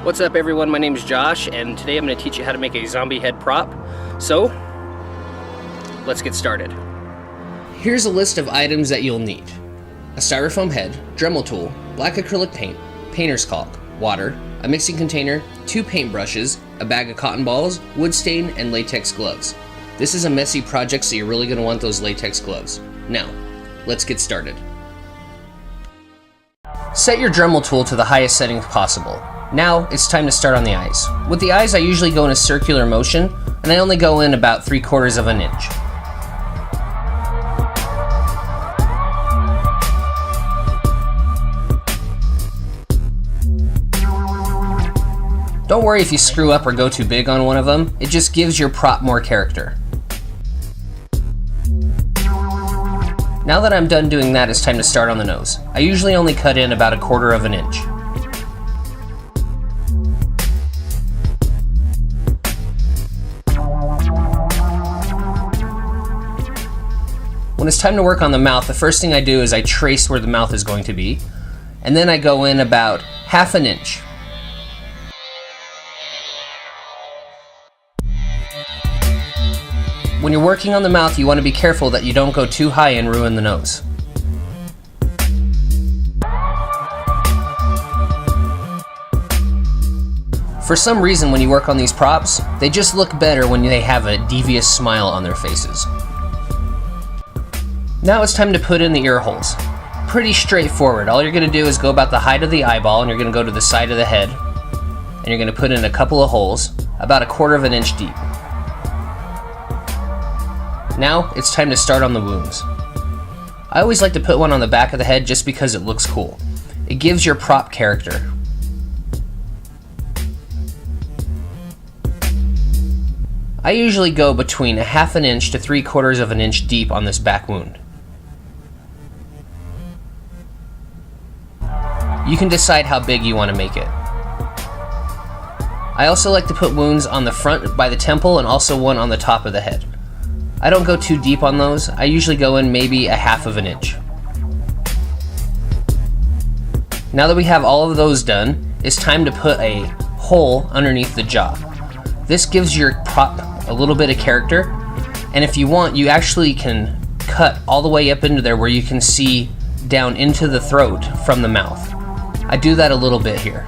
What's up everyone, my name is Josh and today I'm going to teach you how to make a zombie head prop. So, let's get started. Here's a list of items that you'll need. A styrofoam head, Dremel tool, black acrylic paint, painter's caulk, water, a mixing container, 2 paint brushes, a bag of cotton balls, wood stain, and latex gloves. This is a messy project, so you're really going to want those latex gloves. Now, let's get started. Set your Dremel tool to the highest settings possible. Now, it's time to start on the eyes. With the eyes, I usually go in a circular motion, and I only go in about 3/4 of an inch. Don't worry if you screw up or go too big on one of them, it just gives your prop more character. Now that I'm done doing that, it's time to start on the nose. I usually only cut in about 1/4 of an inch. When it's time to work on the mouth, the first thing I do is I trace where the mouth is going to be, and then I go in about 1/2 an inch. When you're working on the mouth, you want to be careful that you don't go too high and ruin the nose. For some reason, when you work on these props, they just look better when they have a devious smile on their faces. Now it's time to put in the ear holes. Pretty straightforward. All you're going to do is go about the height of the eyeball, and you're going to go to the side of the head, and you're going to put in a couple of holes, about 1/4 of an inch deep. Now it's time to start on the wounds. I always like to put one on the back of the head just because it looks cool. It gives your prop character. I usually go between 1/2 an inch to 3/4 of an inch deep on this back wound. You can decide how big you want to make it. I also like to put wounds on the front by the temple and also one on the top of the head. I don't go too deep on those. I usually go in maybe 1/2 of an inch. Now that we have all of those done, it's time to put a hole underneath the jaw. This gives your prop a little bit of character, and if you want, you actually can cut all the way up into there where you can see down into the throat from the mouth. I do that a little bit here.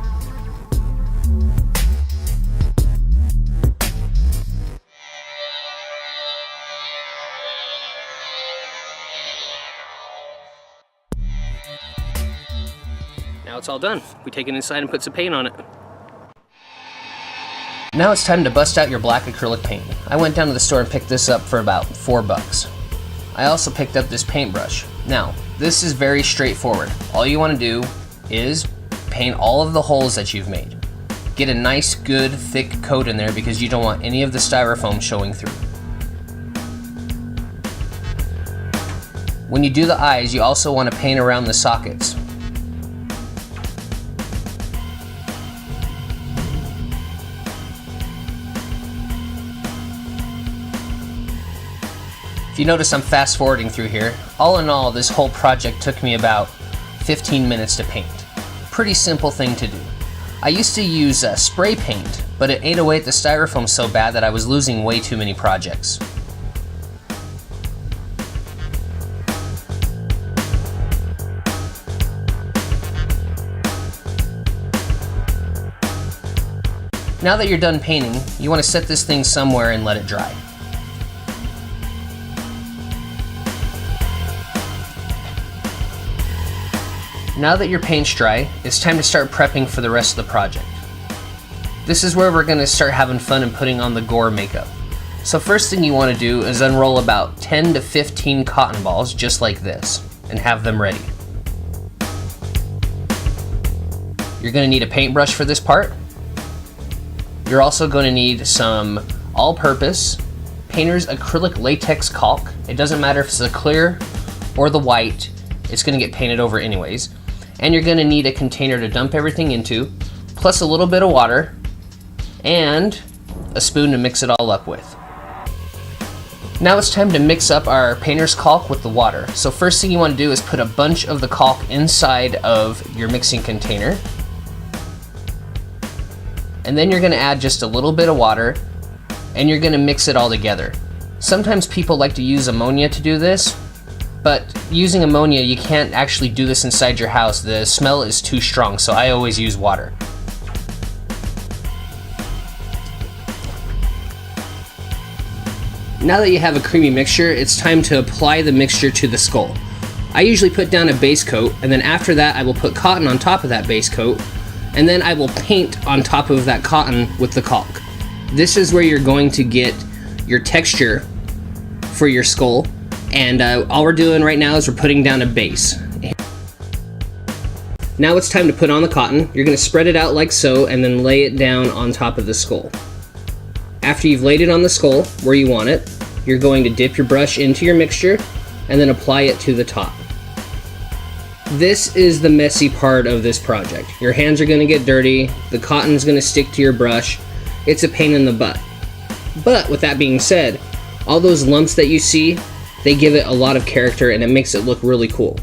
Now it's all done. We take it inside and put some paint on it. Now it's time to bust out your black acrylic paint. I went down to the store and picked this up for about $4. I also picked up this paintbrush. Now, this is very straightforward. All you want to do is paint all of the holes that you've made. Get a nice, good, thick coat in there because you don't want any of the styrofoam showing through. When you do the eyes, you also want to paint around the sockets. If you notice, I'm fast forwarding through here. All in all, this whole project took me about 15 minutes to paint. Pretty simple thing to do. I used to use spray paint, but it ate away at the styrofoam so bad that I was losing way too many projects. Now that you're done painting, you want to set this thing somewhere and let it dry. Now that your paint's dry, it's time to start prepping for the rest of the project. This is where we're going to start having fun and putting on the gore makeup. So first thing you want to do is unroll about 10 to 15 cotton balls just like this and have them ready. You're going to need a paintbrush for this part. You're also going to need some all-purpose painter's acrylic latex caulk. It doesn't matter if it's the clear or the white, it's going to get painted over anyways. And you're going to need a container to dump everything into, plus a little bit of water, and a spoon to mix it all up with. Now it's time to mix up our painter's caulk with the water. So first thing you want to do is put a bunch of the caulk inside of your mixing container. And then you're gonna add just a little bit of water, and you're gonna mix it all together. Sometimes people like to use ammonia to do this, but using ammonia, you can't actually do this inside your house. The smell is too strong, so I always use water. Now that you have a creamy mixture, it's time to apply the mixture to the skull. I usually put down a base coat, and then after that I will put cotton on top of that base coat, and then I will paint on top of that cotton with the caulk. This is where you're going to get your texture for your skull, and all we're doing right now is we're putting down a base. Now it's time to put on the cotton. You're going to spread it out like so, and then lay it down on top of the skull. After you've laid it on the skull where you want it, you're going to dip your brush into your mixture and then apply it to the top. This is the messy part of this project. Your hands are going to get dirty, the cotton's going to stick to your brush, it's a pain in the butt. But with that being said, all those lumps that you see, they give it a lot of character and it makes it look really cool.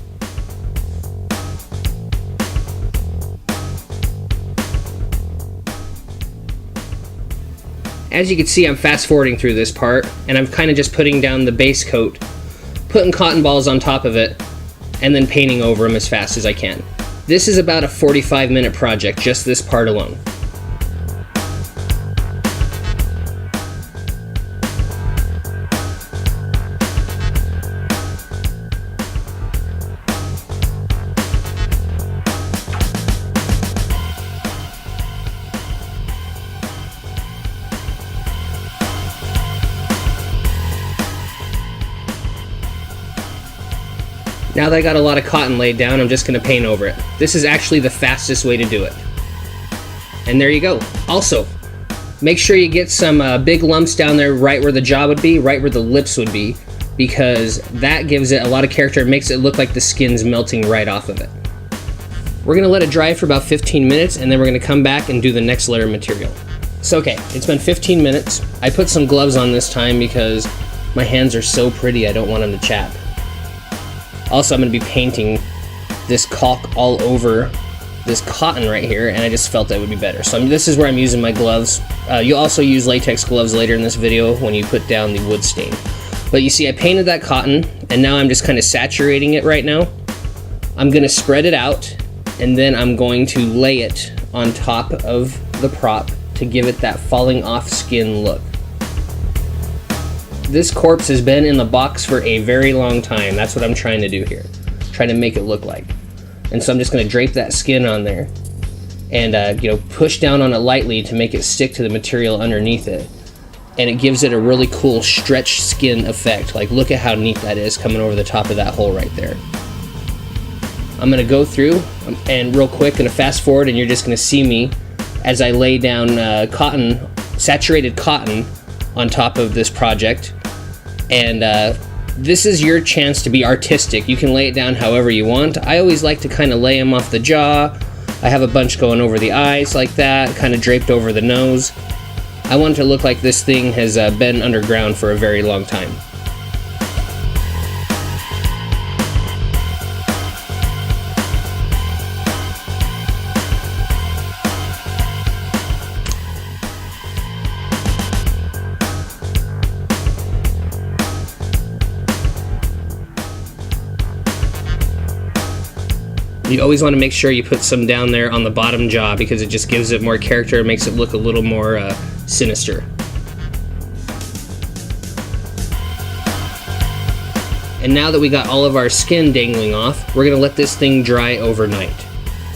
As you can see, I'm fast forwarding through this part, and I'm kind of just putting down the base coat, putting cotton balls on top of it, and then painting over them as fast as I can. This is about a 45-minute project, just this part alone. Now that I got a lot of cotton laid down, I'm just going to paint over it. This is actually the fastest way to do it. And there you go. Also, make sure you get some big lumps down there right where the jaw would be, right where the lips would be, because that gives it a lot of character. It makes it look like the skin's melting right off of it. We're going to let it dry for about 15 minutes, and then we're going to come back and do the next layer of material. So okay, it's been 15 minutes. I put some gloves on this time because my hands are so pretty I don't want them to chap. Also, I'm going to be painting this caulk all over this cotton right here, and I just felt that would be better. So this is where I'm using my gloves. You'll also use latex gloves later in this video when you put down the wood stain. But you see, I painted that cotton, and now I'm just kind of saturating it right now. I'm going to spread it out, and then I'm going to lay it on top of the prop to give it that falling off skin look. This corpse has been in the box for a very long time. That's what I'm trying to do here. Trying to make it look like. And so I'm just going to drape that skin on there and push down on it lightly to make it stick to the material underneath it. And it gives it a really cool stretched skin effect. Like, look at how neat that is coming over the top of that hole right there. I'm going to go through and real quick going to fast forward, and you're just going to see me as I lay down saturated cotton on top of this project. And this is your chance to be artistic. You can lay it down however you want. I always like to kind of lay them off the jaw. I have a bunch going over the eyes like that, kind of draped over the nose. I want it to look like this thing has been underground for a very long time. You always want to make sure you put some down there on the bottom jaw because it just gives it more character and makes it look a little more sinister. And now that we got all of our skin dangling off, we're going to let this thing dry overnight.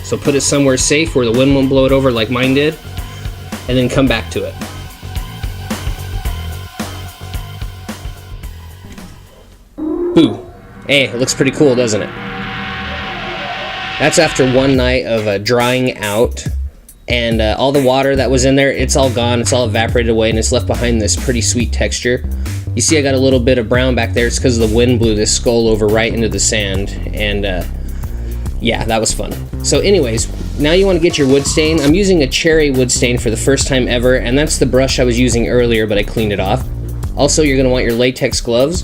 So put it somewhere safe where the wind won't blow it over like mine did, and then come back to it. Boo! Hey, it looks pretty cool, doesn't it? That's after one night of drying out, and all the water that was in there, it's all gone, it's all evaporated away, and it's left behind this pretty sweet texture. You see I got a little bit of brown back there. It's because the wind blew this skull over right into the sand, and yeah, that was fun. So anyways, now you want to get your wood stain. I'm using a cherry wood stain for the first time ever, and that's the brush I was using earlier, but I cleaned it off. Also, you're going to want your latex gloves.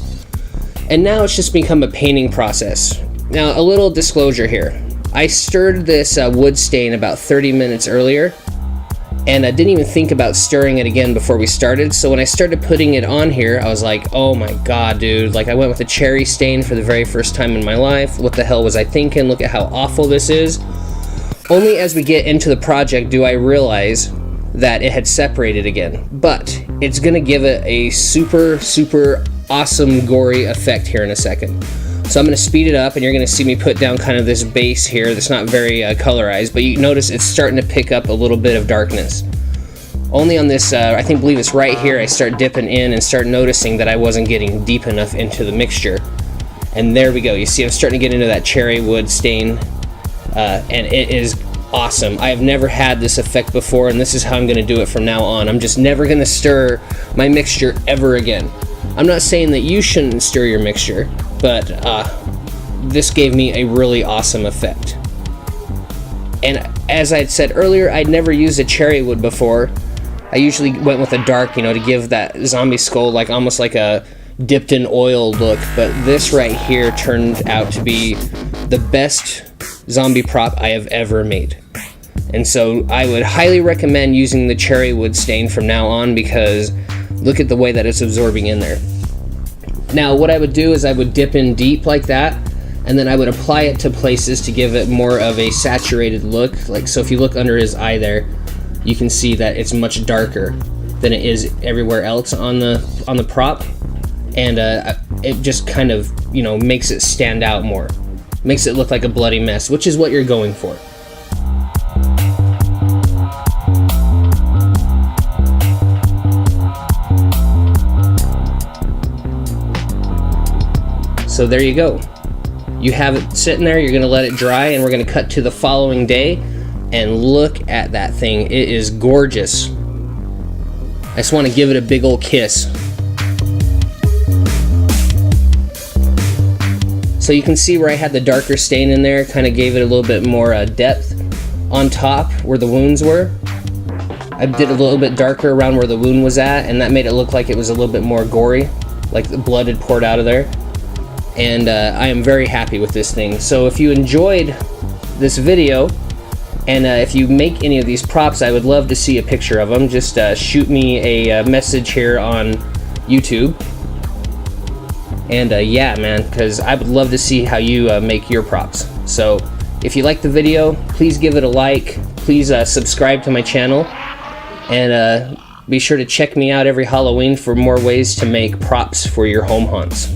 And now it's just become a painting process. Now, a little disclosure here. I stirred this wood stain about 30 minutes earlier, And I didn't even think about stirring it again before we started. So when I started putting it on here, I was like, oh my god, dude. Like, I went with a cherry stain for the very first time in my life. What the hell was I thinking? Look at how awful this is. Only as we get into the project do I realize that it had separated again. But it's gonna give it a super, super awesome gory effect here in a second. So I'm going to speed it up, and you're going to see me put down kind of this base here that's not very colorized, but you notice it's starting to pick up a little bit of darkness. Only on this, I believe it's right here, I start dipping in and start noticing that I wasn't getting deep enough into the mixture. And there we go. You see I'm starting to get into that cherry wood stain, and it is awesome. I have never had this effect before, and this is how I'm going to do it from now on. I'm just never going to stir my mixture ever again. I'm not saying that you shouldn't stir your mixture, but this gave me a really awesome effect. And as I had said earlier, I'd never used a cherry wood before. I usually went with a dark, to give that zombie skull like almost like a dipped in oil look, but this right here turned out to be the best zombie prop I have ever made. And so I would highly recommend using the cherry wood stain from now on, because look at the way that it's absorbing in there. Now what I would do is I would dip in deep like that, and then I would apply it to places to give it more of a saturated look. Like, so if you look under his eye there, you can see that it's much darker than it is everywhere else on the prop, and it just kind of makes it stand out more, makes it look like a bloody mess, which is what you're going for. So there you go. You have it sitting there, you're gonna let it dry, and we're gonna cut to the following day, and look at that thing. It is gorgeous. I just wanna give it a big old kiss. So you can see where I had the darker stain in there, kinda gave it a little bit more depth on top where the wounds were. I did a little bit darker around where the wound was at, and that made it look like it was a little bit more gory, like the blood had poured out of there. And I am very happy with this thing. So if you enjoyed this video, and if you make any of these props, I would love to see a picture of them. Just shoot me a message here on YouTube. And yeah, man, because I would love to see how you make your props. So if you like the video, please give it a like. Please subscribe to my channel. And be sure to check me out every Halloween for more ways to make props for your home haunts.